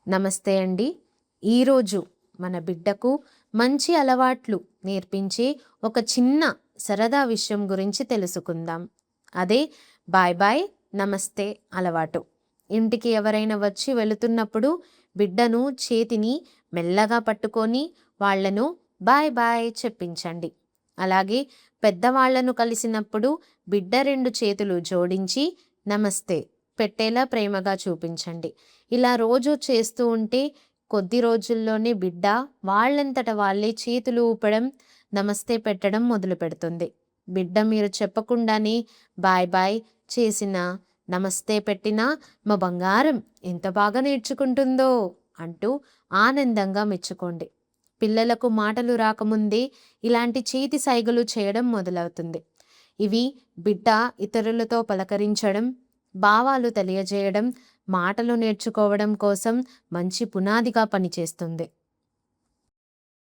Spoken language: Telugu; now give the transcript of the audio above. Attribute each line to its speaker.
Speaker 1: నమస్తే అండి. ఈరోజు మన బిడ్డకు మంచి అలవాట్లు నేర్పించే ఒక చిన్న సరదా విషయం గురించి తెలుసుకుందాం. అదే బాయ్ బాయ్ నమస్తే అలవాటు. ఇంటికి ఎవరైనా వచ్చి వెళుతున్నప్పుడు బిడ్డను చేతిని మెల్లగా పట్టుకొని వాళ్ళను బాయ్ బాయ్ చెప్పించండి. అలాగే పెద్దవాళ్లను కలిసినప్పుడు బిడ్డ 2 చేతులు జోడించి నమస్తే పెట్టేలా ప్రేమగా చూపించండి. ఇలా రోజు చేస్తూ ఉంటే కొద్ది రోజుల్లోనే బిడ్డ వాళ్ళంతట వాళ్ళే చేతులు ఊపడం, నమస్తే పెట్టడం మొదలు పెడుతుంది. బిడ్డ మీరు చెప్పకుండానే బాయ్ బాయ్ చేసినా, నమస్తే పెట్టినా మా బంగారం ఎంత బాగా నేర్చుకుంటుందో అంటూ ఆనందంగా మెచ్చుకోండి. పిల్లలకు మాటలు రాకముందే ఇలాంటి చేతి సైగలు చేయడం మొదలవుతుంది. ఇవి బిడ్డ ఇతరులతో పలకరించడం, భావాలు తెలియజేయడం, మాటలు నేర్చుకోవడం కోసం మంచి పునాదిగా పనిచేస్తుంది.